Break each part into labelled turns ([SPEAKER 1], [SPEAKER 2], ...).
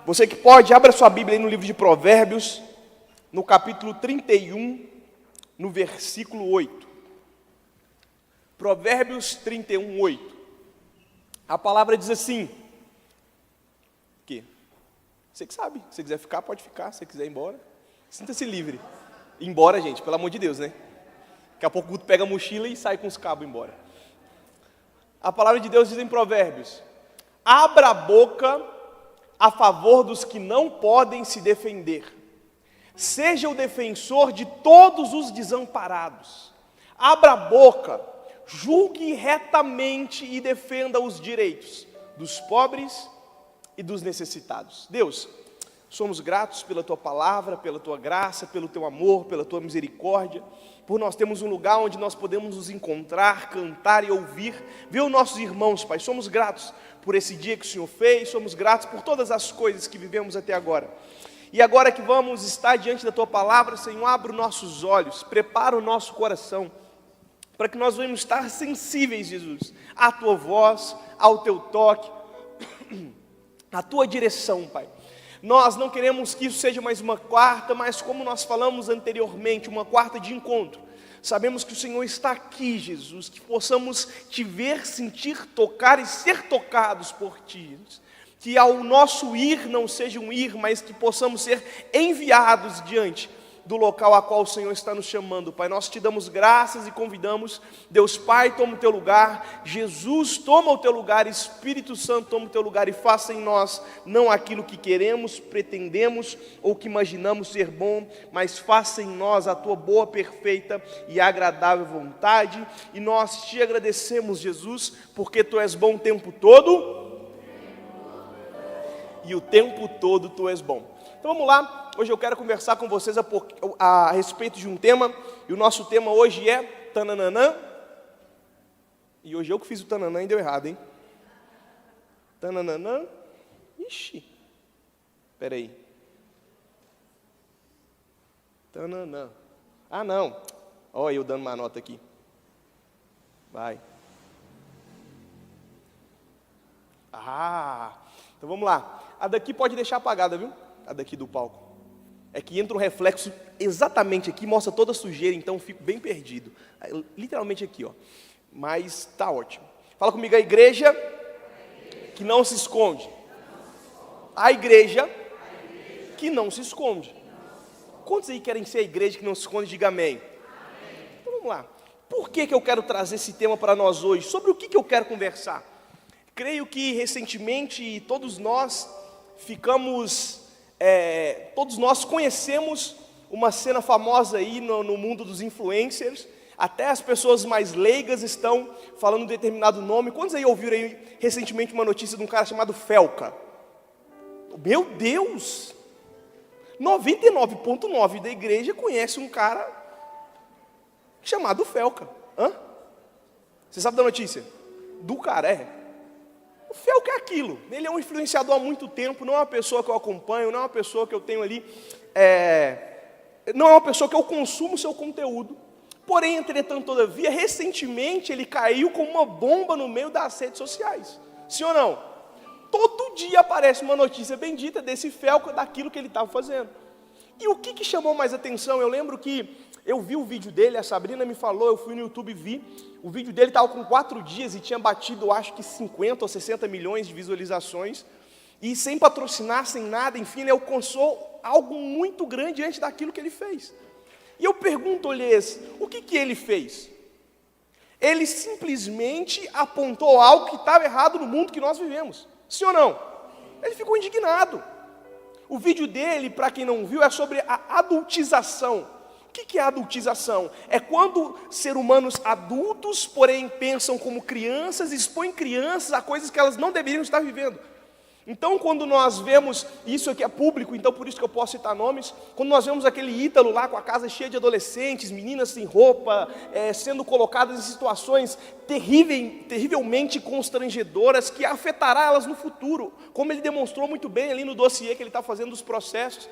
[SPEAKER 1] Você que pode, abra sua Bíblia aí no livro de Provérbios, no capítulo 31, no versículo 8. Provérbios 31, 8. A palavra diz assim: o quê? Você que sabe, se você quiser ficar, pode ficar, se você quiser ir embora, sinta-se livre. Ir embora, gente, pelo amor de Deus, né? Daqui a pouco o Guto pega a mochila e sai com os cabos embora. A palavra de Deus diz em Provérbios: abra a boca a favor dos que não podem se defender. Seja o defensor de todos os desamparados. Abra a boca, julgue retamente e defenda os direitos dos pobres e dos necessitados. Deus, somos gratos pela Tua palavra, pela Tua graça, pelo Teu amor, pela Tua misericórdia, por nós termos um lugar onde nós podemos nos encontrar, cantar e ouvir, ver os nossos irmãos, Pai. Somos gratos por esse dia que o Senhor fez, somos gratos por todas as coisas que vivemos até agora. E agora que vamos estar diante da Tua palavra, Senhor, abre os nossos olhos, prepara o nosso coração, para que nós venhamos estar sensíveis, Jesus, à Tua voz, ao Teu toque, à Tua direção, Pai. Nós não queremos que isso seja mais uma quarta, mas como nós falamos anteriormente, uma quarta de encontro. Sabemos que o Senhor está aqui, Jesus, que possamos Te ver, sentir, tocar e ser tocados por Ti. Que ao nosso ir não seja um ir, mas que possamos ser enviados diante do local a qual o Senhor está nos chamando, Pai. Nós Te damos graças e convidamos, Deus Pai, toma o Teu lugar, Jesus, toma o Teu lugar, Espírito Santo, toma o Teu lugar e faça em nós, não aquilo que queremos, pretendemos ou que imaginamos ser bom, mas faça em nós a Tua boa, perfeita e agradável vontade, e nós Te agradecemos, Jesus, porque Tu és bom o tempo todo, e o tempo todo Tu és bom. Então vamos lá, hoje eu quero conversar com vocês a respeito de um tema, e o nosso tema hoje é tananã, e hoje eu que fiz o tananã e deu errado, hein? Tananã, ixi, peraí, tananã, ah não, olha eu dando uma nota aqui, vai, então vamos lá, a daqui pode deixar apagada, viu? A daqui do palco. É que entra um reflexo exatamente aqui, mostra toda a sujeira, então eu fico bem perdido. Literalmente aqui, ó. Mas tá ótimo. Fala comigo, a igreja que não se esconde. A igreja que não se esconde. Quantos aí querem ser a igreja que não se esconde? Diga amém. Então vamos lá. Por que eu quero trazer esse tema para nós hoje? Sobre o que eu quero conversar? Creio que recentemente todos nós todos nós conhecemos uma cena famosa aí no mundo dos influencers, até as pessoas mais leigas estão falando um determinado nome. Quantos aí ouviram aí recentemente uma notícia de um cara chamado Felca? Meu Deus! 99,9% da igreja conhece um cara chamado Felca. Você sabe da notícia? Do cara, O Felca é aquilo, ele é um influenciador há muito tempo, não é uma pessoa que eu acompanho, não é uma pessoa que eu tenho ali, não é uma pessoa que eu consumo seu conteúdo, porém, entretanto, todavia, recentemente ele caiu como uma bomba no meio das redes sociais, sim ou não? Todo dia aparece uma notícia bendita desse Felca, daquilo que ele estava fazendo. E o que chamou mais atenção? Eu lembro que eu vi o vídeo dele, a Sabrina me falou, eu fui no YouTube e vi, o vídeo dele estava com 4 dias e tinha batido, acho que 50 ou 60 milhões de visualizações, e sem patrocinar, sem nada, enfim, ele alcançou algo muito grande diante daquilo que ele fez. E eu pergunto-lhes, o que ele fez? Ele simplesmente apontou algo que estava errado no mundo que nós vivemos, sim ou não? Ele ficou indignado. O vídeo dele, para quem não viu, é sobre a adultização. O que é a adultização? É quando seres humanos adultos, porém pensam como crianças, expõem crianças a coisas que elas não deveriam estar vivendo. Então, quando nós vemos, isso aqui é público, então por isso que eu posso citar nomes, quando nós vemos aquele Ítalo lá com a casa cheia de adolescentes, meninas sem roupa, sendo colocadas em situações terrivelmente constrangedoras, que afetará elas no futuro, como ele demonstrou muito bem ali no dossiê que ele está fazendo dos processos.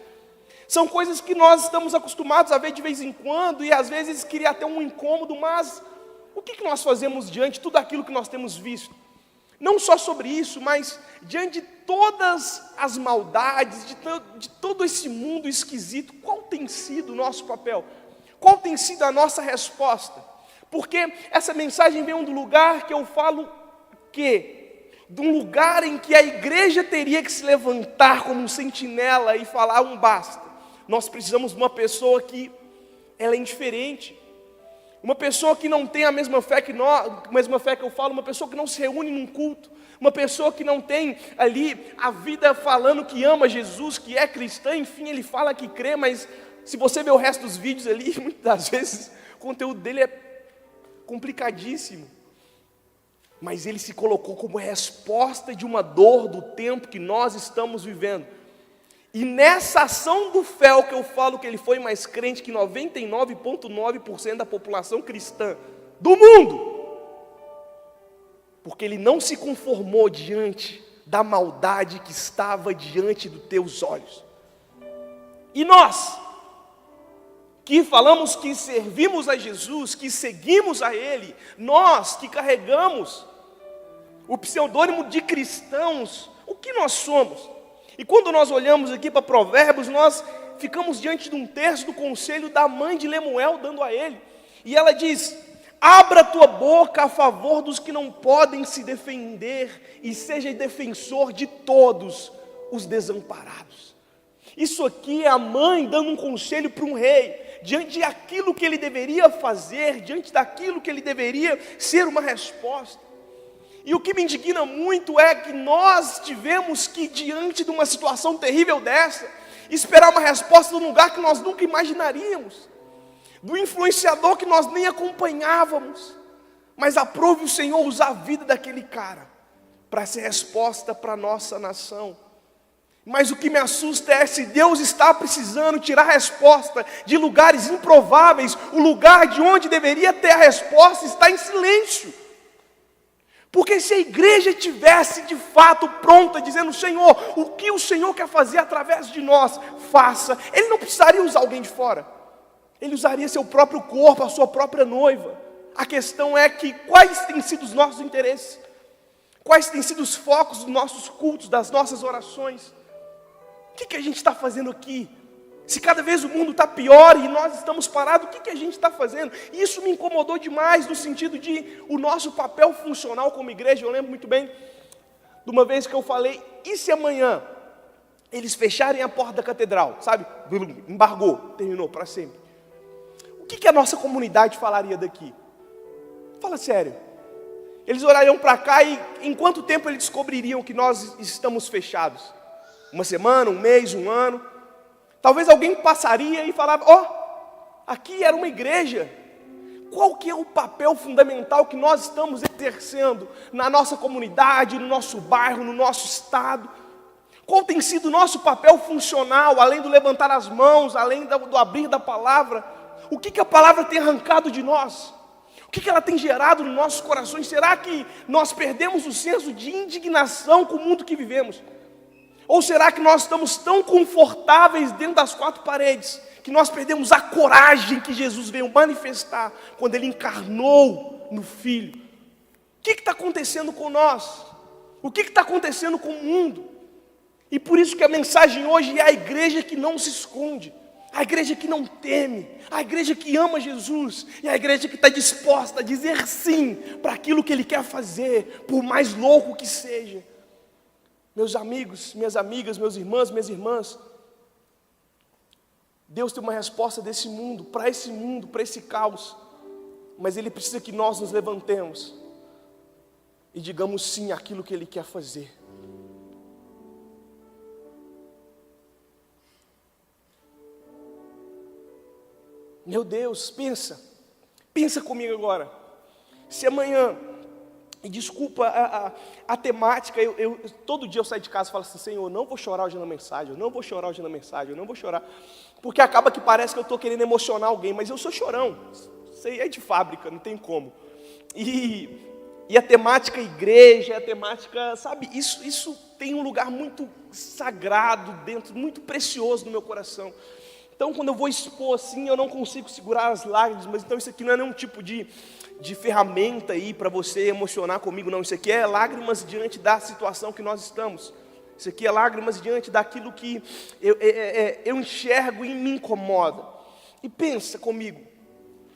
[SPEAKER 1] São coisas que nós estamos acostumados a ver de vez em quando, e às vezes cria até um incômodo, mas o que nós fazemos diante de tudo aquilo que nós temos visto? Não só sobre isso, mas diante de todas as maldades, de todo esse mundo esquisito, qual tem sido o nosso papel? Qual tem sido a nossa resposta? Porque essa mensagem vem de um lugar que eu falo de um lugar em que a igreja teria que se levantar como um sentinela e falar um basta. Nós precisamos de uma pessoa que ela é indiferente. Uma pessoa que não tem a mesma fé que eu falo, uma pessoa que não se reúne num culto, uma pessoa que não tem ali a vida falando que ama Jesus, que é cristã, enfim, ele fala que crê, mas se você ver o resto dos vídeos ali, muitas das vezes o conteúdo dele é complicadíssimo. Mas ele se colocou como resposta de uma dor do tempo que nós estamos vivendo. E nessa ação do Fel que eu falo que ele foi mais crente que 99,9% da população cristã do mundo. Porque ele não se conformou diante da maldade que estava diante dos teus olhos. E nós, que falamos que servimos a Jesus, que seguimos a Ele, nós que carregamos o pseudônimo de cristãos, o que nós somos? E quando nós olhamos aqui para Provérbios, nós ficamos diante de um terço do conselho da mãe de Lemuel, dando a ele. E ela diz: abra a tua boca a favor dos que não podem se defender, e seja defensor de todos os desamparados. Isso aqui é a mãe dando um conselho para um rei, diante daquilo que ele deveria fazer, diante daquilo que ele deveria ser uma resposta. E o que me indigna muito é que nós tivemos que, diante de uma situação terrível dessa, esperar uma resposta de um lugar que nós nunca imaginaríamos, do influenciador que nós nem acompanhávamos. Mas aprove o Senhor usar a vida daquele cara para ser resposta para a nossa nação. Mas o que me assusta é se Deus está precisando tirar a resposta de lugares improváveis, o lugar de onde deveria ter a resposta está em silêncio. Porque se a igreja tivesse de fato pronta, dizendo: Senhor, o que o Senhor quer fazer através de nós, faça. Ele não precisaria usar alguém de fora. Ele usaria seu próprio corpo, a sua própria noiva. A questão é que quais têm sido os nossos interesses? Quais têm sido os focos dos nossos cultos, das nossas orações? O que a gente está fazendo aqui? Se cada vez o mundo está pior e nós estamos parados, o que a gente está fazendo? Isso me incomodou demais, no sentido de o nosso papel funcional como igreja. Eu lembro muito bem de uma vez que eu falei: e se amanhã eles fecharem a porta da catedral, sabe? Embargou, terminou para sempre. O que a nossa comunidade falaria daqui? Fala sério. Eles olhariam para cá e em quanto tempo eles descobririam que nós estamos fechados? Uma semana, um mês, um ano? Talvez alguém passaria e falava: aqui era uma igreja. Qual que é o papel fundamental que nós estamos exercendo na nossa comunidade, no nosso bairro, no nosso estado? Qual tem sido o nosso papel funcional, além do levantar as mãos, além do abrir da palavra? O que a palavra tem arrancado de nós? O que ela tem gerado nos nossos corações? Será que nós perdemos o senso de indignação com o mundo que vivemos? Ou será que nós estamos tão confortáveis dentro das quatro paredes, que nós perdemos a coragem que Jesus veio manifestar, quando Ele encarnou no Filho? O que está acontecendo com nós? O que está acontecendo com o mundo? E por isso que a mensagem hoje é a igreja que não se esconde, a igreja que não teme, a igreja que ama Jesus, e a igreja que está disposta a dizer sim para aquilo que Ele quer fazer, por mais louco que seja. Meus amigos, minhas amigas, meus irmãos, minhas irmãs, Deus tem uma resposta desse mundo, para esse caos, mas Ele precisa que nós nos levantemos e digamos sim àquilo que Ele quer fazer. Meu Deus, pensa comigo agora. Se amanhã, e desculpa a temática, todo dia eu saio de casa e falo assim: Senhor, eu não vou chorar hoje na mensagem, eu não vou chorar hoje na mensagem, eu não vou chorar, porque acaba que parece que eu estou querendo emocionar alguém, mas eu sou chorão, isso aí é de fábrica, não tem como. E a temática igreja, a temática, sabe, isso tem um lugar muito sagrado dentro, muito precioso no meu coração. Então, quando eu vou expor assim, eu não consigo segurar as lágrimas, mas então isso aqui não é nenhum tipo de de ferramenta aí para você emocionar comigo, não. Isso aqui é lágrimas diante da situação que nós estamos. Isso aqui é lágrimas diante daquilo que eu enxergo e me incomoda. E pensa comigo,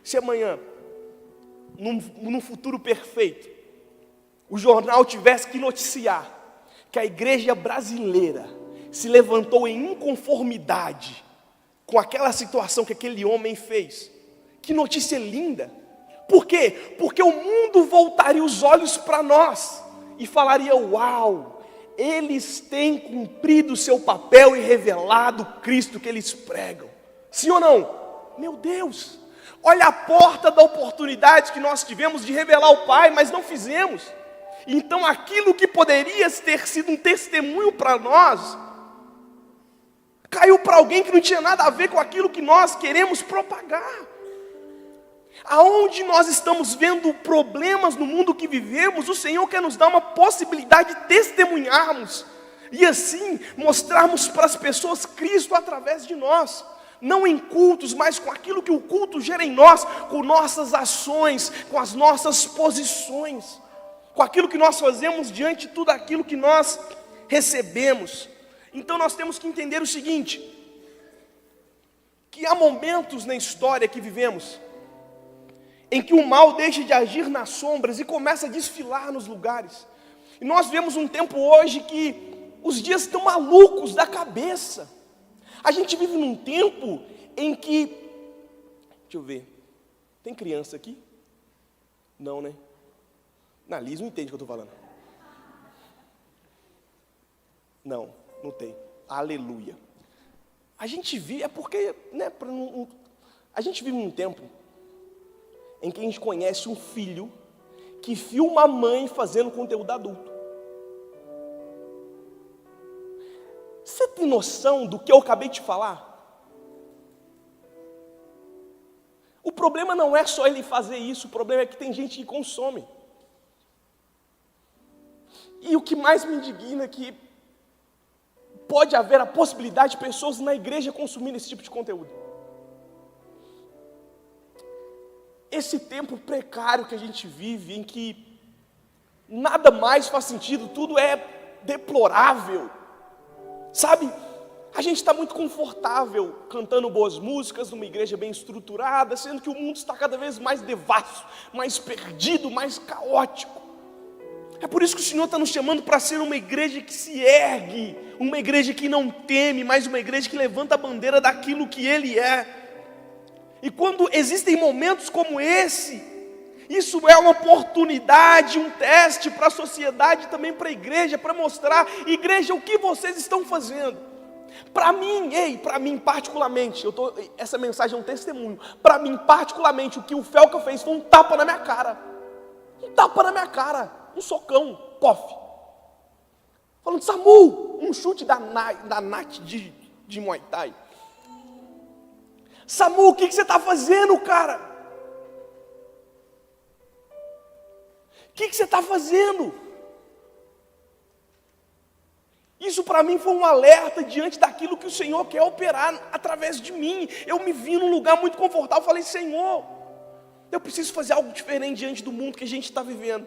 [SPEAKER 1] se amanhã, num futuro perfeito, o jornal tivesse que noticiar que a igreja brasileira se levantou em inconformidade com aquela situação que aquele homem fez. Que notícia linda! Por quê? Porque o mundo voltaria os olhos para nós e falaria: uau, eles têm cumprido o seu papel e revelado o Cristo que eles pregam. Sim ou não? Meu Deus, olha a porta da oportunidade que nós tivemos de revelar o Pai, mas não fizemos. Então aquilo que poderia ter sido um testemunho para nós, caiu para alguém que não tinha nada a ver com aquilo que nós queremos propagar. Aonde nós estamos vendo problemas no mundo que vivemos, o Senhor quer nos dar uma possibilidade de testemunharmos, e assim mostrarmos para as pessoas Cristo através de nós. Não em cultos, mas com aquilo que o culto gera em nós, com nossas ações, com as nossas posições, com aquilo que nós fazemos diante de tudo aquilo que nós recebemos. Então nós temos que entender o seguinte, que há momentos na história que vivemos, em que o mal deixa de agir nas sombras e começa a desfilar nos lugares. E nós vemos um tempo hoje que os dias estão malucos da cabeça. A gente vive num tempo em que, deixa eu ver, tem criança aqui? Não, né? Na Liz não entende o que eu estou falando. Não tem. Aleluia. A gente vive, é porque, né, a gente vive num tempo em que a gente conhece um filho que filma a mãe fazendo conteúdo adulto. Você tem noção do que eu acabei de falar? O problema não é só ele fazer isso, o problema é que tem gente que consome. E o que mais me indigna é que pode haver a possibilidade de pessoas na igreja consumindo esse tipo de conteúdo. Esse tempo precário que a gente vive, em que nada mais faz sentido, tudo é deplorável, sabe? A gente está muito confortável cantando boas músicas numa igreja bem estruturada, sendo que o mundo está cada vez mais devasso, mais perdido, mais caótico. É por isso que o Senhor está nos chamando para ser uma igreja que se ergue, uma igreja que não teme, mas uma igreja que levanta a bandeira daquilo que Ele é. E quando existem momentos como esse, isso é uma oportunidade, um teste para a sociedade, também para a igreja, para mostrar: igreja, o que vocês estão fazendo? Para mim particularmente, essa mensagem é um testemunho. Para mim particularmente, o que o Felca fez foi um tapa na minha cara. Um tapa na minha cara. Um socão, pof. Falando: Samu, um chute da Nath de Muay Thai. Samu, o que você está fazendo, cara? O que você está fazendo? Isso para mim foi um alerta diante daquilo que o Senhor quer operar através de mim. Eu me vi num lugar muito confortável, falei: Senhor, eu preciso fazer algo diferente diante do mundo que a gente está vivendo.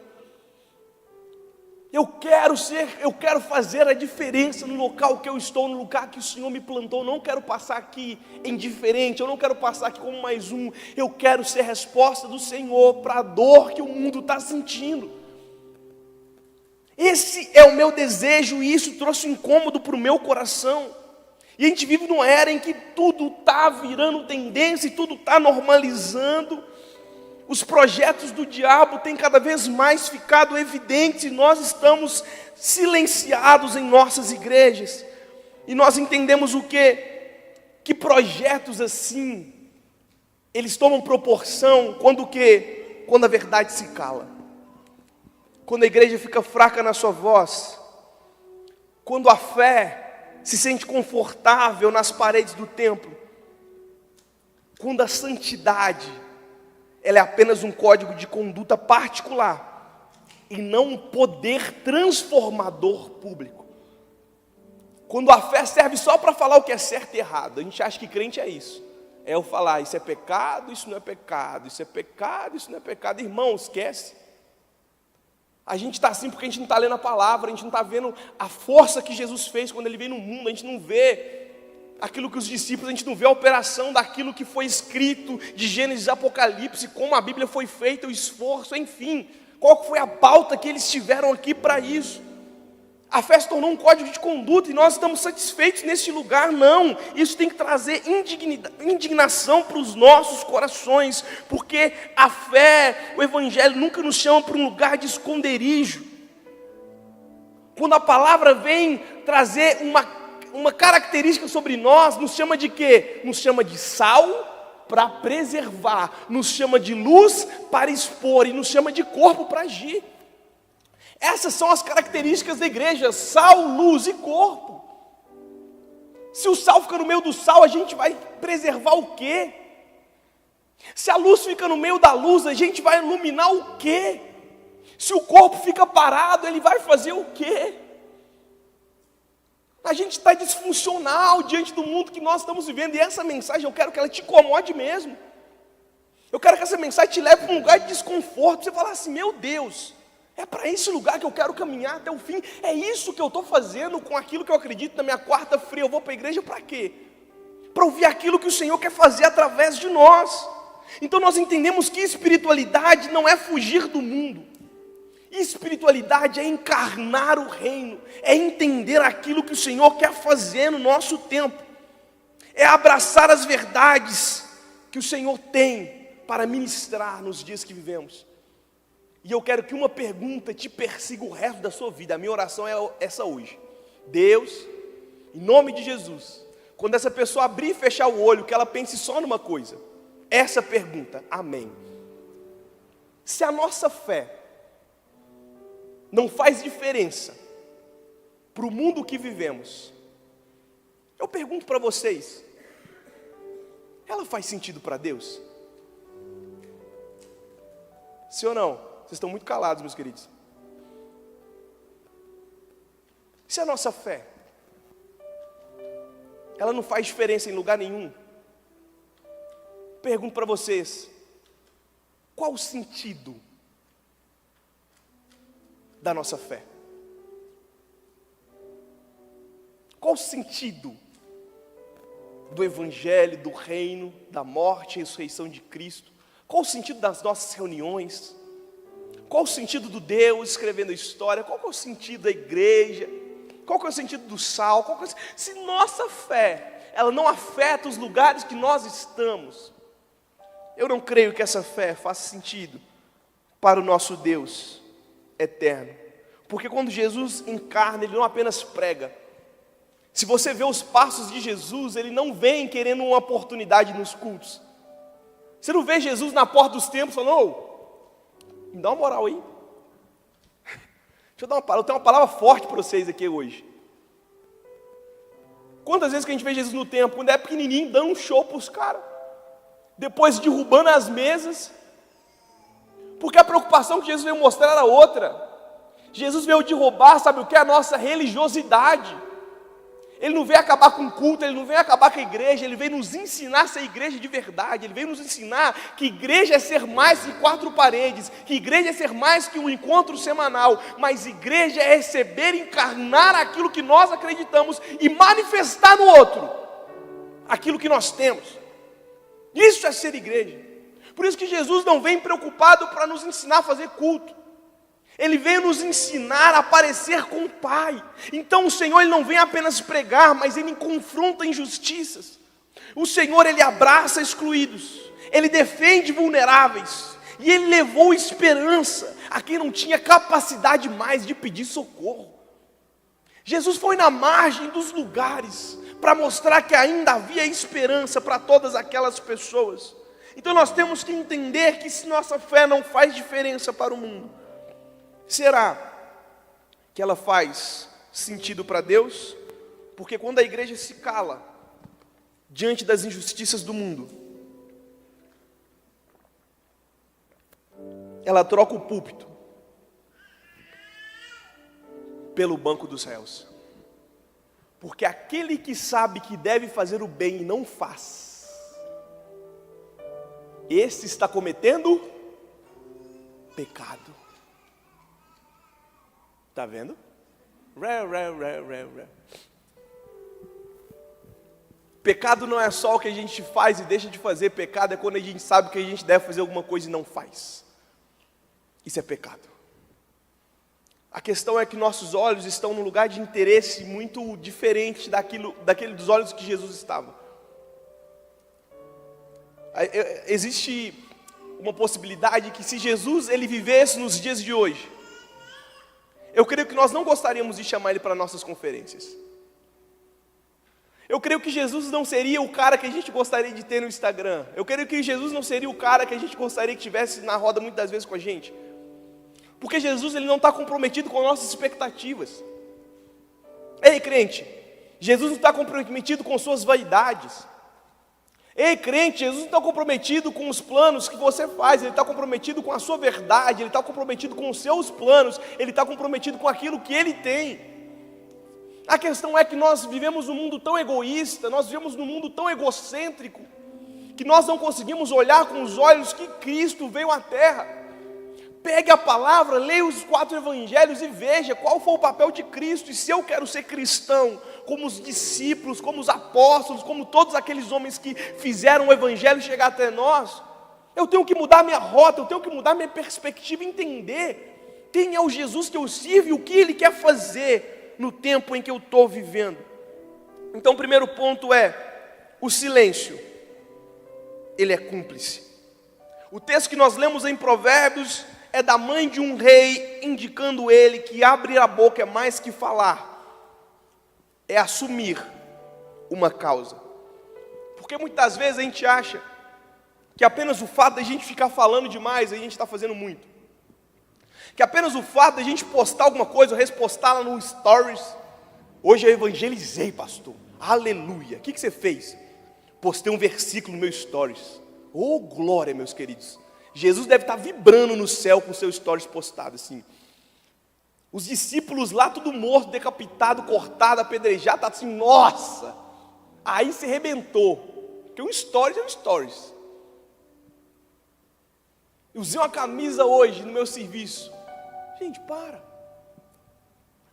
[SPEAKER 1] Eu quero fazer a diferença no local que eu estou, no lugar que o Senhor me plantou. Eu não quero passar aqui indiferente, eu não quero passar aqui como mais um. Eu quero ser resposta do Senhor para a dor que o mundo está sentindo. Esse é o meu desejo, e isso trouxe um incômodo para o meu coração. E a gente vive numa era em que tudo está virando tendência e tudo está normalizando. Os projetos do diabo têm cada vez mais ficado evidentes, e nós estamos silenciados em nossas igrejas. E nós entendemos o quê? Que projetos assim, eles tomam proporção quando o quê? Quando a verdade se cala. Quando a igreja fica fraca na sua voz. Quando a fé se sente confortável nas paredes do templo. Quando a santidade, ela é apenas um código de conduta particular e não um poder transformador público. Quando a fé serve só para falar o que é certo e errado, a gente acha que crente é isso. é eu falar, isso é pecado, isso não é pecado, isso é pecado, isso não é pecado. Irmão, esquece. A gente está assim porque a gente não está lendo a palavra, a gente não está vendo a força que Jesus fez quando Ele veio no mundo, a gente não vê aquilo que os discípulos, a gente não vê a operação daquilo que foi escrito de Gênesis e Apocalipse, como a Bíblia foi feita, o esforço, enfim, qual foi a pauta que eles tiveram aqui para isso. A fé se tornou um código de conduta e nós estamos satisfeitos nesse lugar? Não, isso tem que trazer indignação para os nossos corações, porque a fé, o Evangelho nunca nos chama para um lugar de esconderijo. Quando a palavra vem trazer uma característica sobre nós, nos chama de quê? Nos chama de sal para preservar, nos chama de luz para expor e nos chama de corpo para agir. Essas são as características da igreja: sal, luz e corpo. Se o sal fica no meio do sal, a gente vai preservar o quê? Se a luz fica no meio da luz, a gente vai iluminar o quê? Se o corpo fica parado, ele vai fazer o quê? A gente está disfuncional diante do mundo que nós estamos vivendo, e essa mensagem eu quero que ela te incomode mesmo. Eu quero que essa mensagem te leve para um lugar de desconforto, você falar assim: meu Deus, é para esse lugar que eu quero caminhar até o fim, é isso que eu estou fazendo com aquilo que eu acredito. Na minha quarta-feira eu vou para a igreja para quê? Para ouvir aquilo que o Senhor quer fazer através de nós. Então nós entendemos que espiritualidade não é fugir do mundo. Espiritualidade é encarnar o reino, é entender aquilo que o Senhor quer fazer no nosso tempo, é abraçar as verdades que o Senhor tem para ministrar nos dias que vivemos. E eu quero que uma pergunta te persiga o resto da sua vida. A minha oração é essa hoje: Deus, em nome de Jesus, quando essa pessoa abrir e fechar o olho, que ela pense só numa coisa, essa pergunta: amém. Se a nossa fé não faz diferença para o mundo que vivemos, eu pergunto para vocês, ela faz sentido para Deus? Sim ou não? Vocês estão muito calados, meus queridos. Se a nossa fé, ela não faz diferença em lugar nenhum, pergunto para vocês, qual o sentido da nossa fé? Qual o sentido do Evangelho, do reino, da morte e ressurreição de Cristo? Qual o sentido das nossas reuniões? Qual o sentido do Deus escrevendo a história? Qual é o sentido da igreja? Qual é o sentido do sal? Se nossa fé, ela não afeta os lugares que nós estamos, eu não creio que essa fé faça sentido para o nosso Deus eterno. Porque quando Jesus encarna, Ele não apenas prega. Se você vê os passos de Jesus, Ele não vem querendo uma oportunidade nos cultos. Você não vê Jesus na porta dos templos falando: ô, me dá uma moral aí. Deixa eu dar uma palavra, eu tenho uma palavra forte para vocês aqui hoje. Quantas vezes que a gente vê Jesus no templo, quando é pequenininho, dando um show para os caras, depois derrubando as mesas, porque a preocupação que Jesus veio mostrar era outra. Jesus veio derrubar, sabe o que? A nossa religiosidade. Ele não veio acabar com o culto, Ele não veio acabar com a igreja, Ele veio nos ensinar a ser igreja de verdade. Ele veio nos ensinar que igreja é ser mais que 4 paredes, que igreja é ser mais que um encontro semanal, mas igreja é receber, encarnar aquilo que nós acreditamos e manifestar no outro aquilo que nós temos. Isso é ser igreja. Por isso que Jesus não vem preocupado para nos ensinar a fazer culto. Ele veio nos ensinar a parecer com o Pai. Então o Senhor, Ele não vem apenas pregar, mas Ele confronta injustiças. O Senhor, Ele abraça excluídos, Ele defende vulneráveis, e Ele levou esperança a quem não tinha capacidade mais de pedir socorro. Jesus foi na margem dos lugares para mostrar que ainda havia esperança para todas aquelas pessoas. Então nós temos que entender que se nossa fé não faz diferença para o mundo, será que ela faz sentido para Deus? Porque quando a igreja se cala diante das injustiças do mundo, ela troca o púlpito pelo banco dos réus. Porque aquele que sabe que deve fazer o bem e não faz, esse está cometendo pecado. Está vendo? Pecado não é só o que a gente faz e deixa de fazer. Pecado é quando a gente sabe que a gente deve fazer alguma coisa e não faz. Isso é pecado. A questão é que nossos olhos estão num lugar de interesse muito diferente daquele dos olhos que Jesus estava. Existe uma possibilidade que se Jesus ele vivesse nos dias de hoje, eu creio que nós não gostaríamos de chamar ele para nossas conferências. Eu creio que Jesus não seria o cara que a gente gostaria de ter no Instagram. Eu creio que Jesus não seria o cara que a gente gostaria que tivesse na roda muitas vezes com a gente. Porque Jesus ele não está comprometido com nossas expectativas. Ei, crente, Jesus não está comprometido com suas vaidades. Ei, crente, Jesus não está comprometido com os planos que você faz. Ele está comprometido com a sua verdade. Ele está comprometido com os seus planos. Ele está comprometido com aquilo que Ele tem. A questão é que nós vivemos num mundo tão egoísta, nós vivemos num mundo tão egocêntrico, que nós não conseguimos olhar com os olhos que Cristo veio à Terra. Pegue a palavra, leia os 4 evangelhos e veja qual foi o papel de Cristo. E se eu quero ser cristão, como os discípulos, como os apóstolos, como todos aqueles homens que fizeram o evangelho chegar até nós, eu tenho que mudar minha rota, eu tenho que mudar minha perspectiva, entender quem é o Jesus que eu sirvo e o que Ele quer fazer no tempo em que eu estou vivendo. Então o primeiro ponto é, o silêncio, ele é cúmplice. O texto que nós lemos em Provérbios é da mãe de um rei, indicando ele que abrir a boca é mais que falar, é assumir uma causa. Porque muitas vezes a gente acha que apenas o fato de a gente ficar falando demais, a gente está fazendo muito. Que apenas o fato de a gente postar alguma coisa, respostá-la no Stories, hoje eu evangelizei, pastor, aleluia. O que você fez? Postei um versículo no meu Stories. Oh, glória, meus queridos. Jesus deve estar vibrando no céu com o seu Stories postado assim. Os discípulos lá, tudo morto, decapitado, cortado, apedrejado, tá assim, nossa. Aí se arrebentou. Porque um Stories é um Stories. Eu usei uma camisa hoje no meu serviço. Gente, para.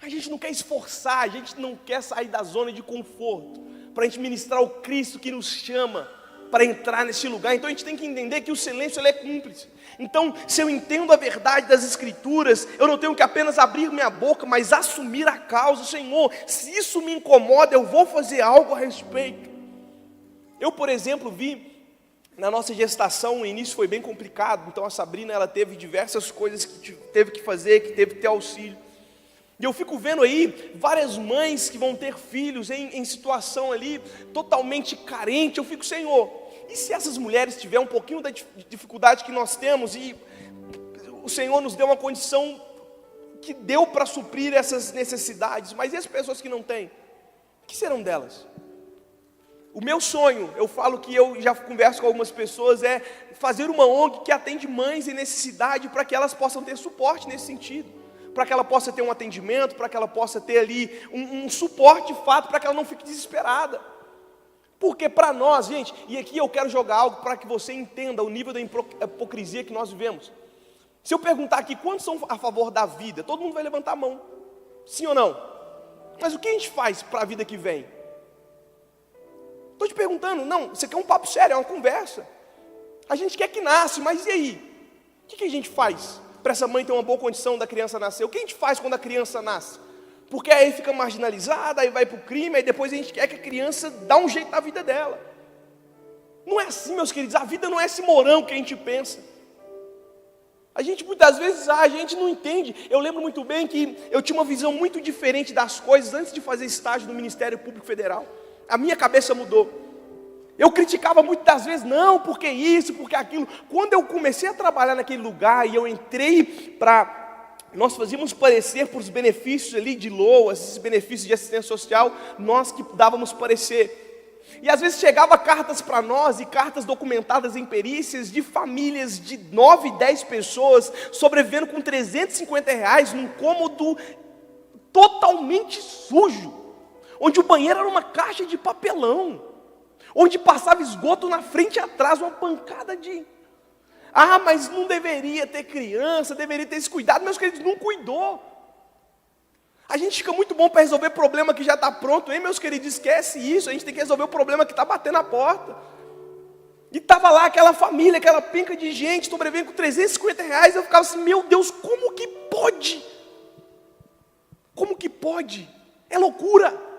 [SPEAKER 1] A gente não quer esforçar, a gente não quer sair da zona de conforto para a gente ministrar o Cristo que nos chama para entrar nesse lugar. Então a gente tem que entender que o silêncio ele é cúmplice. Então, se eu entendo a verdade das Escrituras, eu não tenho que apenas abrir minha boca, mas assumir a causa. Senhor, se isso me incomoda, eu vou fazer algo a respeito. Eu, por exemplo, vi na nossa gestação, o início foi bem complicado. Então a Sabrina, ela teve diversas coisas que teve que fazer, que teve que ter auxílio. E eu fico vendo aí várias mães que vão ter filhos em situação ali totalmente carente. Eu fico, Senhor, e se essas mulheres tiverem um pouquinho da dificuldade que nós temos e o Senhor nos deu uma condição que deu para suprir essas necessidades, mas e as pessoas que não têm? O que serão delas? O meu sonho, eu falo que eu já converso com algumas pessoas, é fazer uma ONG que atende mães em necessidade para que elas possam ter suporte nesse sentido, para que ela possa ter um atendimento, para que ela possa ter ali um suporte de fato, para que ela não fique desesperada. Porque para nós, gente, e aqui eu quero jogar algo para que você entenda o nível da hipocrisia que nós vivemos. Se eu perguntar aqui, quantos são a favor da vida? Todo mundo vai levantar a mão, sim ou não? Mas o que a gente faz para a vida que vem? Estou te perguntando, não, isso aqui é um papo sério, é uma conversa. A gente quer que nasce, mas e aí? O que a gente faz para essa mãe ter uma boa condição da criança nascer? O que a gente faz quando a criança nasce? Porque aí fica marginalizada, aí vai para o crime, aí depois a gente quer que a criança dê um jeito na vida dela. Não é assim, meus queridos, a vida não é esse morão que a gente pensa. A gente muitas vezes, a gente não entende. Eu lembro muito bem que eu tinha uma visão muito diferente das coisas antes de fazer estágio no Ministério Público Federal. A minha cabeça mudou. Eu criticava muitas das vezes, não, porque isso, porque aquilo. Quando eu comecei a trabalhar naquele lugar e eu entrei para... Nós fazíamos parecer por os benefícios ali de LOA, esses benefícios de assistência social, nós que dávamos parecer. E às vezes chegava cartas para nós, e cartas documentadas em perícias, de famílias de 9, 10 pessoas, sobrevivendo com R$350 num cômodo totalmente sujo, onde o banheiro era uma caixa de papelão, onde passava esgoto na frente e atrás, uma pancada de Ah, mas não deveria ter criança, deveria ter esse cuidado. Meus queridos, não cuidou. A gente fica muito bom para resolver problema que já está pronto, hein, meus queridos? Esquece isso, a gente tem que resolver o problema que está batendo na porta. E estava lá aquela família, aquela penca de gente, sobrevivendo com R$350. Eu ficava assim, meu Deus, como que pode? Como que pode? É loucura.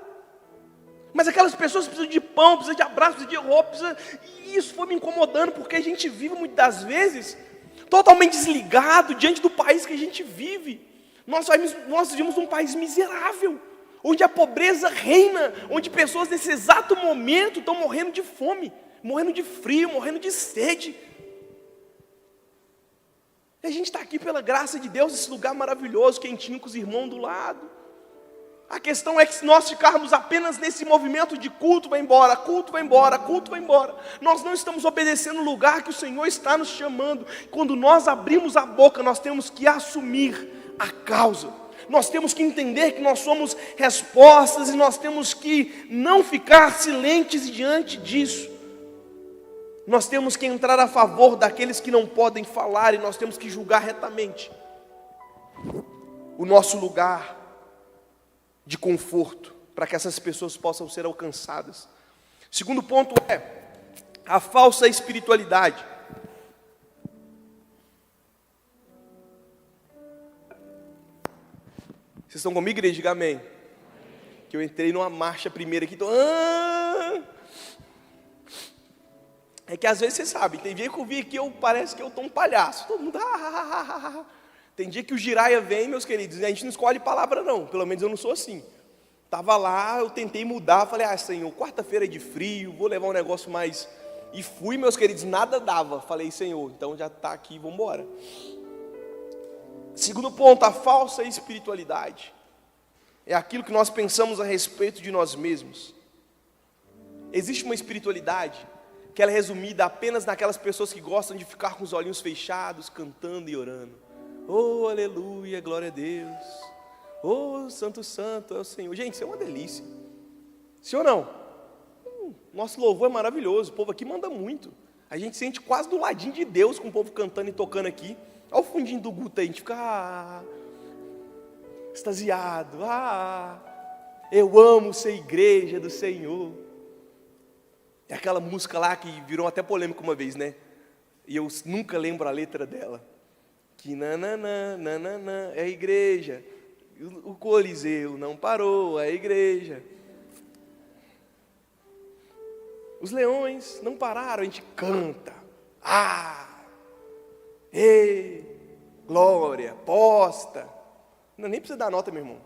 [SPEAKER 1] Mas aquelas pessoas precisam de pão, precisam de abraço, precisam de roupa, e isso foi me incomodando, porque a gente vive muitas das vezes totalmente desligado diante do país que a gente vive. Nós vivemos num país miserável, onde a pobreza reina, onde pessoas nesse exato momento estão morrendo de fome, morrendo de frio, morrendo de sede. E a gente está aqui pela graça de Deus, nesse lugar maravilhoso, quentinho, com os irmãos do lado. A questão é que se nós ficarmos apenas nesse movimento de culto vai embora, culto vai embora, culto vai embora, nós não estamos obedecendo o lugar que o Senhor está nos chamando. Quando nós abrimos a boca, nós temos que assumir a causa. Nós temos que entender que nós somos respostas e nós temos que não ficar silentes diante disso. Nós temos que entrar a favor daqueles que não podem falar e nós temos que julgar retamente o nosso lugar de conforto, para que essas pessoas possam ser alcançadas. Segundo ponto é a falsa espiritualidade. Vocês estão comigo, igreja? Diga amém. Que eu entrei numa marcha primeira aqui, É que às vezes você sabe, tem dia que eu vi aqui, parece que eu estou um palhaço. Todo mundo, Tem dia que o giraia vem, meus queridos, e a gente não escolhe palavra não, pelo menos eu não sou assim. Estava lá, eu tentei mudar, falei, Senhor, quarta-feira é de frio, vou levar um negócio mais... E fui, meus queridos, nada dava. Falei, Senhor, então já está aqui, vamos embora. Segundo ponto, a falsa espiritualidade. É aquilo que nós pensamos a respeito de nós mesmos. Existe uma espiritualidade que ela é resumida apenas naquelas pessoas que gostam de ficar com os olhinhos fechados, cantando e orando. Oh, aleluia, glória a Deus. Oh, santo, santo é o Senhor. Gente, isso é uma delícia. Sim ou não? Nosso louvor é maravilhoso. O povo aqui manda muito. A gente sente quase do ladinho de Deus com o povo cantando e tocando aqui. Olha o fundinho do Guto aí. A gente fica extasiado. Eu amo ser igreja do Senhor. É aquela música lá que virou até polêmica uma vez, né? E eu nunca lembro a letra dela. Que nananã, nananã, é a igreja. O Coliseu não parou, é a igreja. Os leões não pararam, a gente canta. Glória, posta. Não, nem precisa dar nota, meu irmão.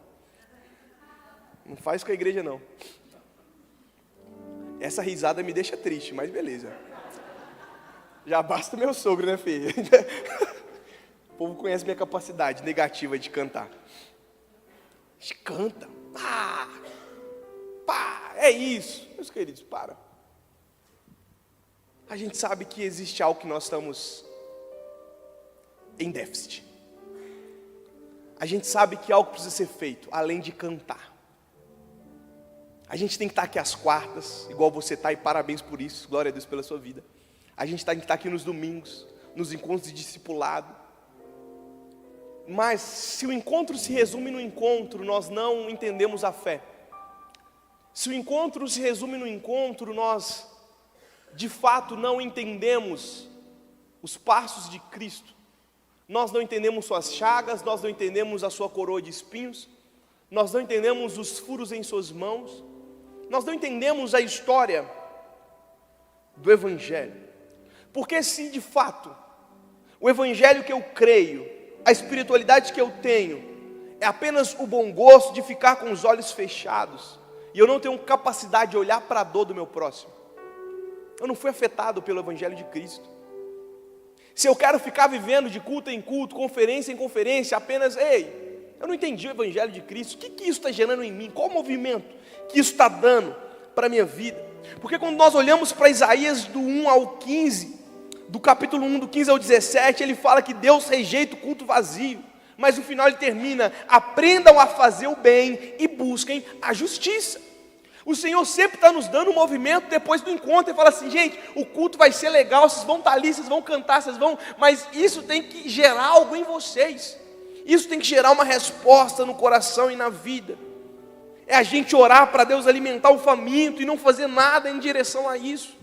[SPEAKER 1] Não faz com a igreja, não. Essa risada me deixa triste, mas beleza. Já basta meu sogro, né, filho? O povo conhece minha capacidade negativa de cantar. A gente canta. É isso. Meus queridos, para. A gente sabe que existe algo que nós estamos em déficit. A gente sabe que algo precisa ser feito, além de cantar. A gente tem que estar aqui às quartas, igual você está, e parabéns por isso, glória a Deus pela sua vida. A gente tem que estar aqui nos domingos, nos encontros de discipulado. Mas se o encontro se resume no encontro, nós não entendemos a fé. Se o encontro se resume no encontro, nós de fato não entendemos os passos de Cristo. Nós não entendemos suas chagas, nós não entendemos a sua coroa de espinhos, nós não entendemos os furos em suas mãos, nós não entendemos a história do Evangelho. Porque se de fato o Evangelho que eu creio, a espiritualidade que eu tenho, é apenas o bom gosto de ficar com os olhos fechados, e eu não tenho capacidade de olhar para a dor do meu próximo, eu não fui afetado pelo Evangelho de Cristo. Se eu quero ficar vivendo de culto em culto, conferência em conferência, apenas, eu não entendi o Evangelho de Cristo, o que isso está gerando em mim? Qual o movimento que isso está dando para a minha vida? Porque quando nós olhamos para Isaías do 1 ao 15, do capítulo 1, do 15 ao 17, ele fala que Deus rejeita o culto vazio, mas no final ele termina, aprendam a fazer o bem e busquem a justiça. O Senhor sempre está nos dando um movimento depois do encontro e fala assim: gente, o culto vai ser legal, vocês vão estar ali, vocês vão cantar, vocês vão, mas isso tem que gerar algo em vocês, isso tem que gerar uma resposta no coração e na vida. É a gente orar para Deus alimentar o faminto e não fazer nada em direção a isso.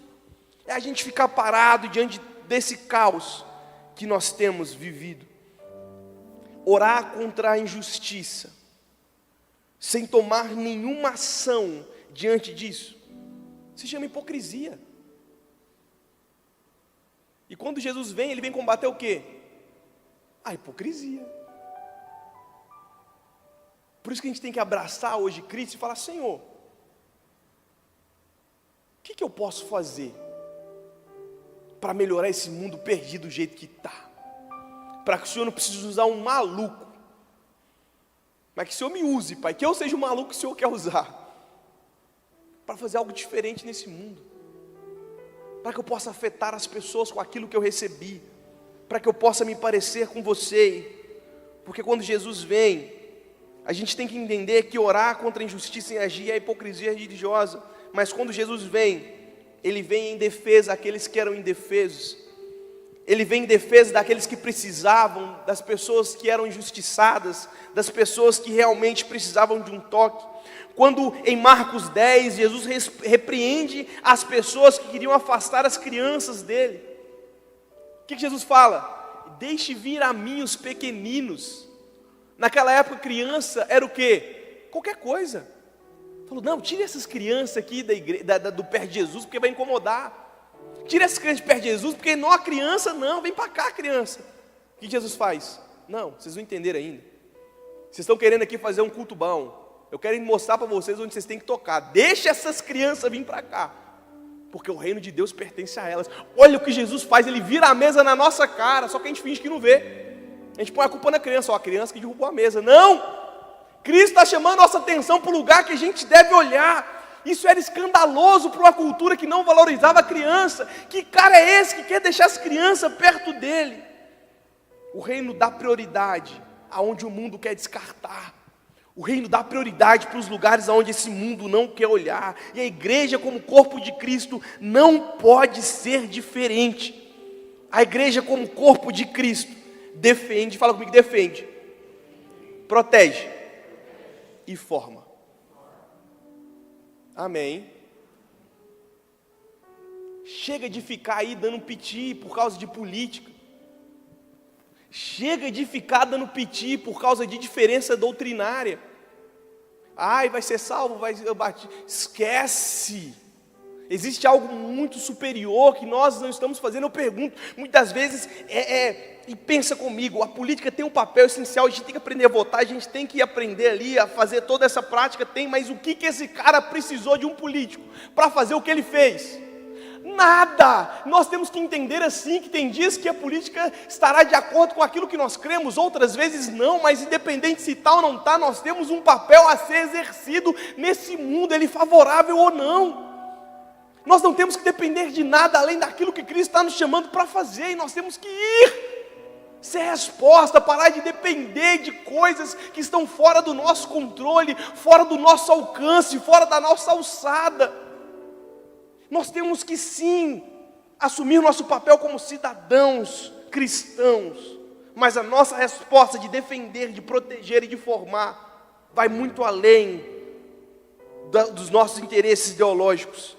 [SPEAKER 1] É a gente ficar parado diante desse caos que nós temos vivido. Orar contra a injustiça, sem tomar nenhuma ação diante disso, se chama hipocrisia. E quando Jesus vem, Ele vem combater o quê? A hipocrisia. Por isso que a gente tem que abraçar hoje Cristo e falar: Senhor, o que eu posso fazer para melhorar esse mundo perdido do jeito que está? Para que o Senhor não precise usar um maluco, mas que o Senhor me use, Pai, que eu seja o maluco que o Senhor quer usar, para fazer algo diferente nesse mundo, para que eu possa afetar as pessoas com aquilo que eu recebi, para que eu possa me parecer com você. Porque quando Jesus vem, a gente tem que entender que orar contra a injustiça e agir é hipocrisia religiosa, mas quando Jesus vem, Ele vem em defesa daqueles que eram indefesos. Ele vem em defesa daqueles que precisavam, das pessoas que eram injustiçadas, das pessoas que realmente precisavam de um toque. Quando em Marcos 10, Jesus repreende as pessoas que queriam afastar as crianças dele, o que Jesus fala? Deixe vir a mim os pequeninos. Naquela época, criança era o quê? Qualquer coisa. Falou: não, tire essas crianças aqui do pé de Jesus, porque vai incomodar. Tira essas crianças de perto de Jesus, porque não, a criança não, vem para cá, criança. O que Jesus faz? Não, vocês não entenderam ainda. Vocês estão querendo aqui fazer um culto bom. Eu quero mostrar para vocês onde vocês têm que tocar. Deixa essas crianças vir para cá, porque o reino de Deus pertence a elas. Olha o que Jesus faz, Ele vira a mesa na nossa cara, só que a gente finge que não vê. A gente põe a culpa na criança, ó, a criança que derrubou a mesa. Não! Cristo está chamando nossa atenção para o lugar que a gente deve olhar. Isso era escandaloso para uma cultura que não valorizava a criança. Que cara é esse que quer deixar as crianças perto dele? O reino dá prioridade aonde o mundo quer descartar. O reino dá prioridade para os lugares aonde esse mundo não quer olhar. E a igreja, como corpo de Cristo, não pode ser diferente. A igreja, como corpo de Cristo, defende, fala comigo, defende, protege e forma. Amém. Chega de ficar aí dando piti por causa de política. Chega de ficar dando piti por causa de diferença doutrinária. Ai, vai ser salvo, vai bater. Esquece. Existe algo muito superior que nós não estamos fazendo. Eu pergunto, muitas vezes, e pensa comigo, a política tem um papel essencial, a gente tem que aprender a votar, a gente tem que aprender ali a fazer toda essa prática, mas o que esse cara precisou de um político para fazer o que ele fez? Nada. Nós temos que entender assim, que tem dias que a política estará de acordo com aquilo que nós cremos, outras vezes não, mas independente se está ou não está, nós temos um papel a ser exercido nesse mundo, ele favorável ou não. Nós não temos que depender de nada além daquilo que Cristo está nos chamando para fazer, e nós temos que ir, ser resposta, parar de depender de coisas que estão fora do nosso controle, fora do nosso alcance, fora da nossa alçada. Nós temos que sim, assumir nosso papel como cidadãos cristãos, mas a nossa resposta de defender, de proteger e de formar, vai muito além dos nossos interesses ideológicos.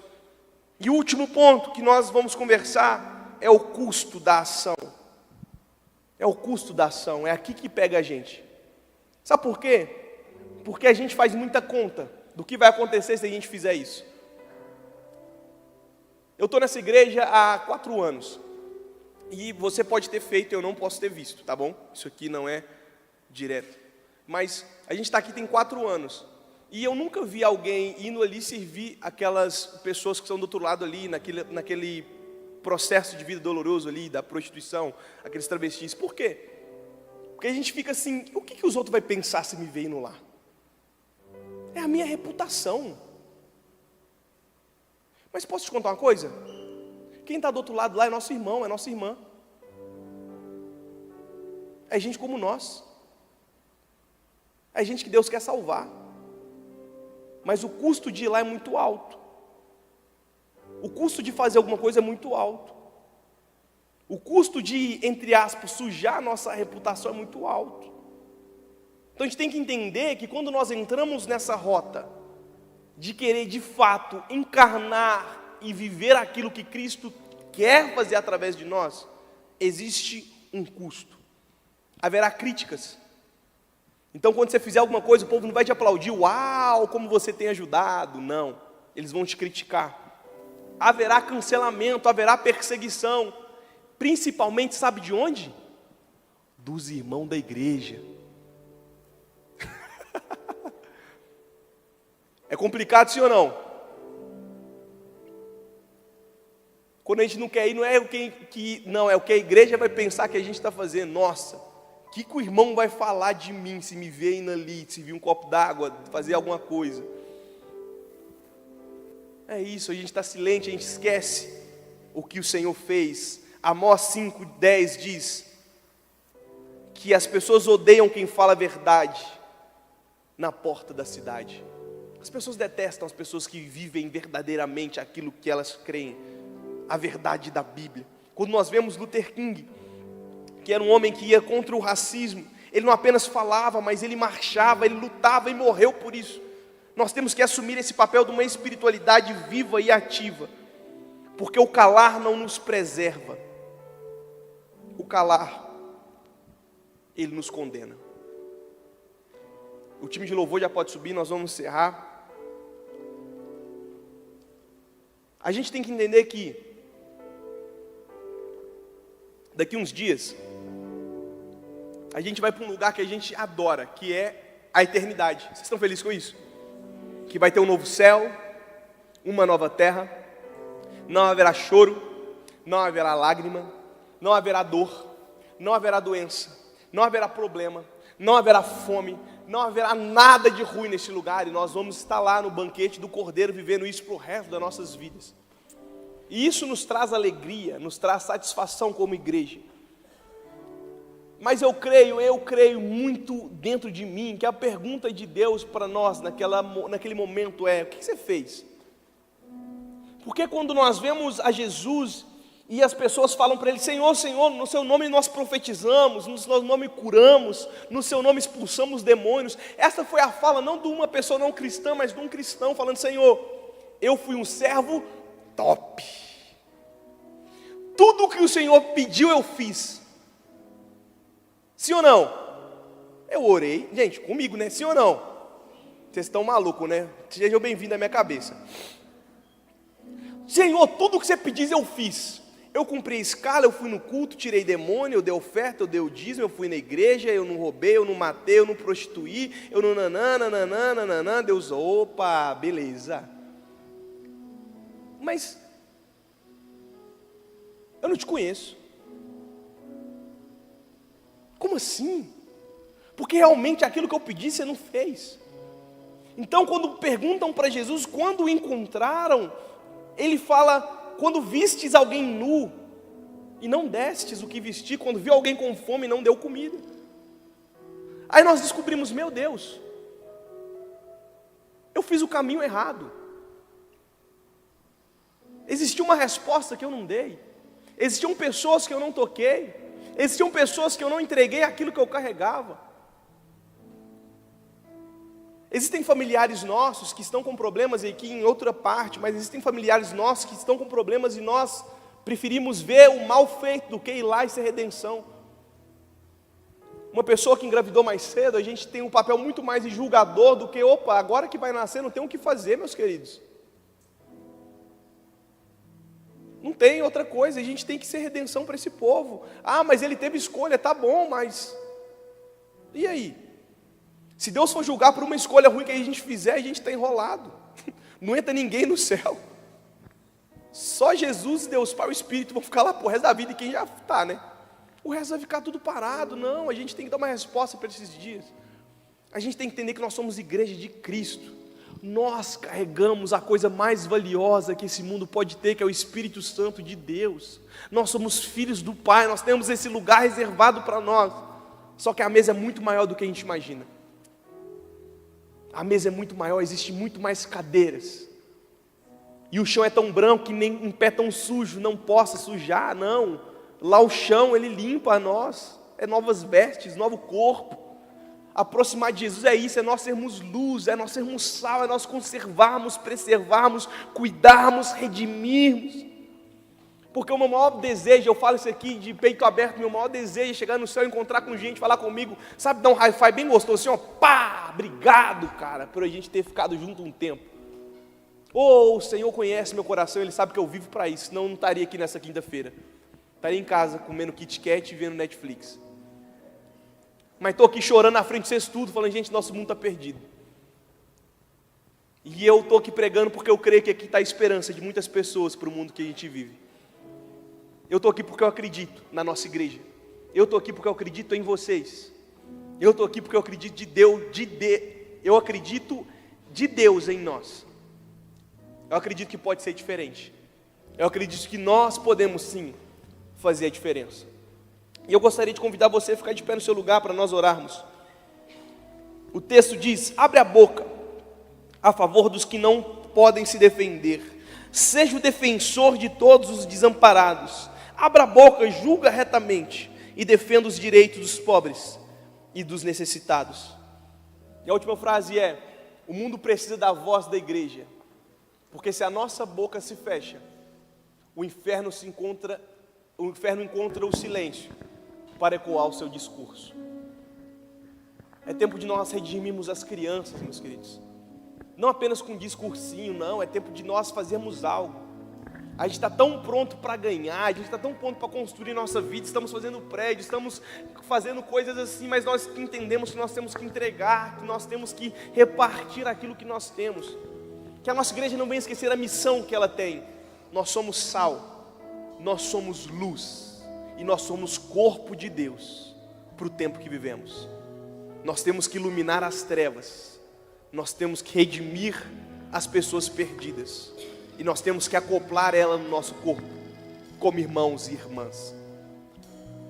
[SPEAKER 1] E o último ponto que nós vamos conversar é o custo da ação. É o custo da ação, é aqui que pega a gente. Sabe por quê? Porque a gente faz muita conta do que vai acontecer se a gente fizer isso. Eu estou nessa igreja há 4 anos. E você pode ter feito, eu não posso ter visto, tá bom? Isso aqui não é direto. Mas a gente está aqui tem 4 anos. E eu nunca vi alguém indo ali servir aquelas pessoas que estão do outro lado ali, naquele processo de vida doloroso ali, da prostituição, aqueles travestis. Por quê? Porque a gente fica assim, o que os outros vão pensar se me ver indo lá? É a minha reputação. Mas posso te contar uma coisa? Quem está do outro lado lá é nosso irmão, é nossa irmã. É gente como nós. É gente que Deus quer salvar. mas o custo de ir lá é muito alto. O custo de fazer alguma coisa é muito alto. O custo de, entre aspas, sujar a nossa reputação é muito alto. Então a gente tem que entender que quando nós entramos nessa rota de querer de fato encarnar e viver aquilo que Cristo quer fazer através de nós, existe um custo. Haverá críticas. Então quando você fizer alguma coisa, o povo não vai te aplaudir, uau, como você tem ajudado. Não, eles vão te criticar. Haverá cancelamento, haverá perseguição. Principalmente, sabe de onde? Dos irmãos da igreja. É complicado, sim ou não? Quando a gente não quer ir, não é o que a igreja vai pensar que a gente está fazendo. Nossa, o que o irmão vai falar de mim se me ver indo ali, se vir um copo d'água, fazer alguma coisa? É isso, a gente está silente, a gente esquece o que o Senhor fez. Amós 5:10 diz que as pessoas odeiam quem fala a verdade na porta da cidade. As pessoas detestam as pessoas que vivem verdadeiramente aquilo que elas creem, a verdade da Bíblia. Quando nós vemos Luther King, que era um homem que ia contra o racismo, ele não apenas falava, mas ele marchava, ele lutava e morreu por isso. Nós temos que assumir esse papel de uma espiritualidade viva e ativa, porque o calar não nos preserva. O calar, ele nos condena. O time de louvor já pode subir, nós vamos encerrar. A gente tem que entender que daqui uns dias a gente vai para um lugar que a gente adora, que é a eternidade. Vocês estão felizes com isso? Que vai ter um novo céu, uma nova terra, não haverá choro, não haverá lágrima, não haverá dor, não haverá doença, não haverá problema, não haverá fome, não haverá nada de ruim nesse lugar, e nós vamos estar lá no banquete do Cordeiro, vivendo isso para o resto das nossas vidas. E isso nos traz alegria, nos traz satisfação como igreja. Mas eu creio muito dentro de mim, que a pergunta de Deus para nós naquele momento é: o que você fez? Porque quando nós vemos a Jesus e as pessoas falam para ele: Senhor, Senhor, no seu nome nós profetizamos, no seu nome curamos, no seu nome expulsamos demônios. Essa foi a fala não de uma pessoa não cristã, mas de um cristão falando: Senhor, eu fui um servo top. Tudo o que o Senhor pediu eu fiz. Sim ou não? Eu orei, gente, comigo, né? Sim ou não? Vocês estão malucos, né? Sejam bem-vindos à minha cabeça. Senhor, tudo o que você pediu eu fiz. Eu cumpri a escala, eu fui no culto, tirei demônio, eu dei oferta, eu dei o dízimo, eu fui na igreja, eu não roubei, eu não matei, eu não prostituí, eu não nananana. Deus, opa, beleza. Mas eu não te conheço. Como assim? Porque realmente aquilo que eu pedi você não fez. Então quando perguntam para Jesus, quando o encontraram, ele fala: quando vistes alguém nu, e não destes o que vestir, quando viu alguém com fome e não deu comida. Aí nós descobrimos: meu Deus, eu fiz o caminho errado. Existiu uma resposta que eu não dei. Existiam pessoas que eu não toquei. Existiam pessoas que eu não entreguei aquilo que eu carregava. Existem familiares nossos que estão com problemas aqui em outra parte, mas existem familiares nossos que estão com problemas e nós preferimos ver o mal feito do que ir lá e ser redenção. Uma pessoa que engravidou mais cedo, a gente tem um papel muito mais de julgador do que, opa, agora que vai nascer não tem o que fazer, meus queridos. Não tem outra coisa, a gente tem que ser redenção para esse povo. Ah, mas ele teve escolha, tá bom, mas e aí? Se Deus for julgar por uma escolha ruim que a gente fizer, a gente está enrolado. Não entra ninguém no céu. Só Jesus, Deus Pai e o Espírito vão ficar lá por resto da vida, e quem já está, né? O resto vai ficar tudo parado. Não, a gente tem que dar uma resposta para esses dias. A gente tem que entender que nós somos igreja de Cristo. Nós carregamos a coisa mais valiosa que esse mundo pode ter, que é o Espírito Santo de Deus. Nós somos filhos do Pai, nós temos esse lugar reservado para nós. Só que a mesa é muito maior do que a gente imagina. A mesa é muito maior, existe muito mais cadeiras. E o chão é tão branco que nem um pé tão sujo não possa sujar, não. Lá o chão, ele limpa a nós. É novas vestes, novo corpo. Aproximar de Jesus é isso, é nós sermos luz, é nós sermos sal, é nós conservarmos, preservarmos, cuidarmos, redimirmos. Porque o meu maior desejo, eu falo isso aqui de peito aberto, meu maior desejo é chegar no céu, encontrar com gente, falar comigo, sabe, dar um high five bem gostoso, assim, ó, pá, obrigado, cara, por a gente ter ficado junto um tempo. O Senhor conhece meu coração, Ele sabe que eu vivo para isso, senão eu não estaria aqui nessa quinta-feira. Estaria em casa, comendo Kit Kat e vendo Netflix. Mas estou aqui chorando na frente de vocês tudo, falando, gente, nosso mundo está perdido. E eu estou aqui pregando porque eu creio que aqui está a esperança de muitas pessoas para o mundo que a gente vive. Eu estou aqui porque eu acredito na nossa igreja. Eu estou aqui porque eu acredito em vocês. Eu estou aqui porque eu acredito eu acredito de Deus em nós. Eu acredito que pode ser diferente. Eu acredito que nós podemos sim fazer a diferença. E eu gostaria de convidar você a ficar de pé no seu lugar para nós orarmos. O texto diz: abre a boca a favor dos que não podem se defender. Seja o defensor de todos os desamparados. Abra a boca, julga retamente e defenda os direitos dos pobres e dos necessitados. E a última frase é: o mundo precisa da voz da igreja, porque se a nossa boca se fecha, o inferno encontra o silêncio para ecoar o seu discurso. É tempo de nós redimirmos as crianças, meus queridos. Não apenas com um discursinho, não. É tempo de nós fazermos algo. A gente está tão pronto para ganhar, a gente está tão pronto para construir nossa vida, estamos fazendo prédio, estamos fazendo coisas assim, mas nós entendemos que nós temos que entregar, que nós temos que repartir aquilo que nós temos. Que a nossa igreja não venha esquecer a missão que ela tem. Nós somos sal, nós somos luz, e nós somos corpo de Deus para o tempo que vivemos. Nós temos que iluminar as trevas, nós temos que redimir as pessoas perdidas, e nós temos que acoplar ela no nosso corpo, como irmãos e irmãs.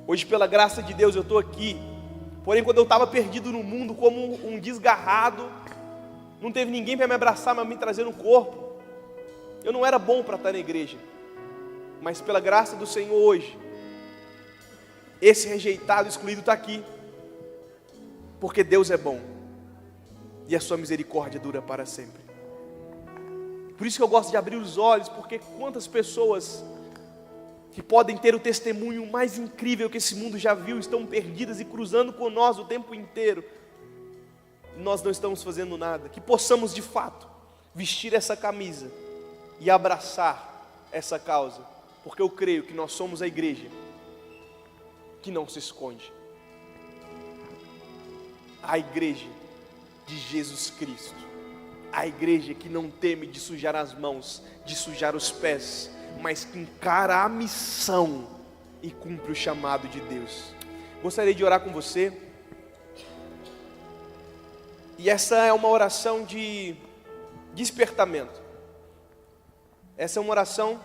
[SPEAKER 1] Hoje, pela graça de Deus, eu estou aqui. Porém, quando eu estava perdido no mundo, como um desgarrado, não teve ninguém para me abraçar, para me trazer no corpo. Eu não era bom para estar na igreja. Mas pela graça do Senhor hoje, esse rejeitado, excluído está aqui. Porque Deus é bom. E a sua misericórdia dura para sempre. Por isso que eu gosto de abrir os olhos, porque quantas pessoas que podem ter o testemunho mais incrível que esse mundo já viu, estão perdidas e cruzando com nós o tempo inteiro. Nós não estamos fazendo nada. Que possamos de fato vestir essa camisa e abraçar essa causa, porque eu creio que nós somos a igreja que não se esconde. A igreja de Jesus Cristo. A igreja que não teme de sujar as mãos, de sujar os pés, mas que encara a missão e cumpre o chamado de Deus. Gostaria de orar com você. E essa é uma oração de despertamento. Essa é uma oração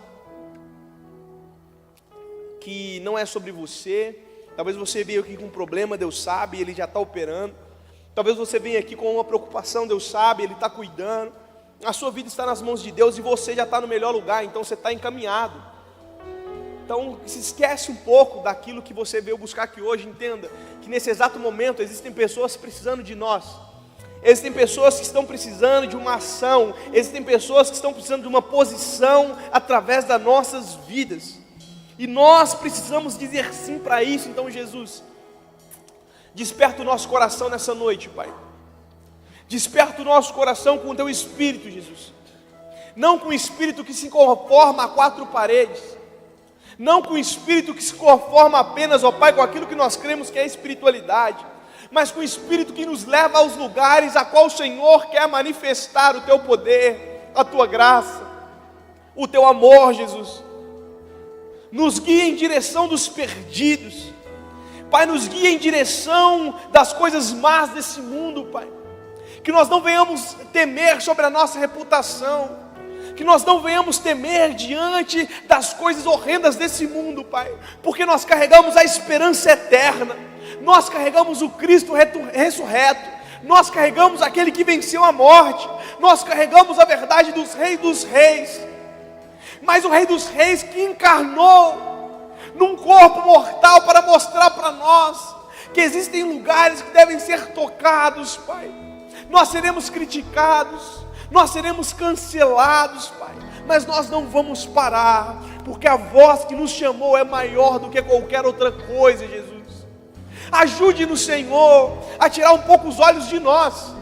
[SPEAKER 1] que não é sobre você. Talvez você veio aqui com um problema, Deus sabe, Ele já está operando. Talvez você venha aqui com uma preocupação, Deus sabe, Ele está cuidando. A sua vida está nas mãos de Deus e você já está no melhor lugar, então você está encaminhado. Então se esquece um pouco daquilo que você veio buscar aqui hoje. Entenda que nesse exato momento existem pessoas precisando de nós. Existem pessoas que estão precisando de uma ação. Existem pessoas que estão precisando de uma posição através das nossas vidas. E nós precisamos dizer sim para isso. Então, Jesus, desperta o nosso coração nessa noite, Pai. Desperta o nosso coração com o Teu Espírito, Jesus. Não com o Espírito que se conforma a quatro paredes. Não com o Espírito que se conforma apenas, ó Pai, com aquilo que nós cremos que é espiritualidade. Mas com o Espírito que nos leva aos lugares a qual o Senhor quer manifestar o Teu poder, a Tua graça, o Teu amor, Jesus. Nos guia em direção dos perdidos. Pai, nos guia em direção das coisas más desse mundo, Pai. Que nós não venhamos temer sobre a nossa reputação. Que nós não venhamos temer diante das coisas horrendas desse mundo, Pai. Porque nós carregamos a esperança eterna. Nós carregamos o Cristo ressurreto. Nós carregamos aquele que venceu a morte. Nós carregamos a verdade dos reis. Mas o Rei dos Reis que encarnou num corpo mortal para mostrar para nós que existem lugares que devem ser tocados, Pai. Nós seremos criticados, nós seremos cancelados, Pai, mas nós não vamos parar, porque a voz que nos chamou é maior do que qualquer outra coisa, Jesus. Ajude-nos, Senhor, a tirar um pouco os olhos de nós.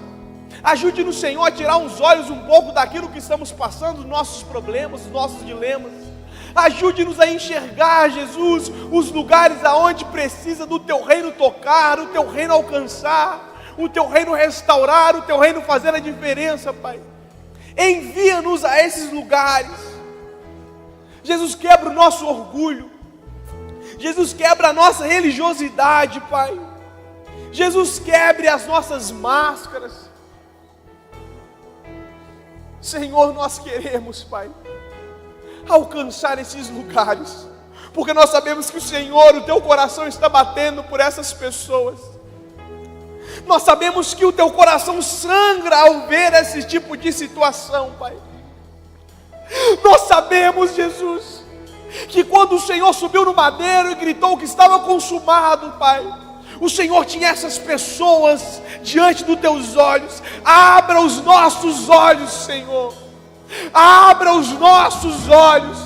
[SPEAKER 1] Ajude-nos, Senhor, a tirar os olhos um pouco daquilo que estamos passando, os nossos problemas, os nossos dilemas. Ajude-nos a enxergar, Jesus, os lugares aonde precisa do Teu reino tocar, o Teu reino alcançar, o Teu reino restaurar, o Teu reino fazer a diferença, Pai. Envia-nos a esses lugares. Jesus, quebra o nosso orgulho. Jesus, quebra a nossa religiosidade, Pai. Jesus, quebre as nossas máscaras. Senhor, nós queremos, Pai, alcançar esses lugares, porque nós sabemos que o Senhor, o Teu coração está batendo por essas pessoas. Nós sabemos que o Teu coração sangra ao ver esse tipo de situação, Pai. Nós sabemos, Jesus, que quando o Senhor subiu no madeiro e gritou que estava consumado, Pai, o Senhor tinha essas pessoas diante dos Teus olhos. Abra os nossos olhos, Senhor. Abra os nossos olhos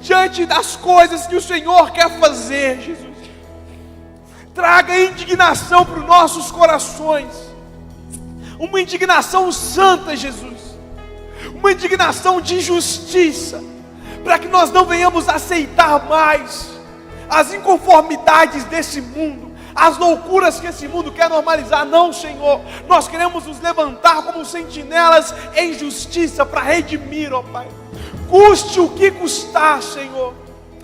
[SPEAKER 1] diante das coisas que o Senhor quer fazer, Jesus. Traga indignação para os nossos corações, uma indignação santa, Jesus, uma indignação de justiça, para que nós não venhamos aceitar mais as inconformidades desse mundo, as loucuras que esse mundo quer normalizar. Não, Senhor, nós queremos nos levantar como sentinelas em justiça para redimir, ó Pai, custe o que custar, Senhor.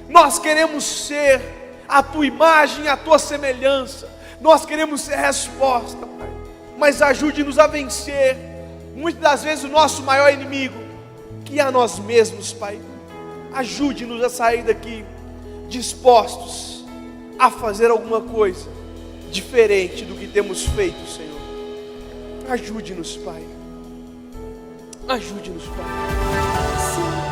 [SPEAKER 1] Nós queremos ser a Tua imagem, a Tua semelhança. Nós queremos ser resposta, Pai, mas ajude-nos a vencer muitas das vezes o nosso maior inimigo, que é a nós mesmos, Pai. Ajude-nos a sair daqui dispostos a fazer alguma coisa diferente do que temos feito, Senhor. Ajude-nos, Pai. Ajude-nos, Pai.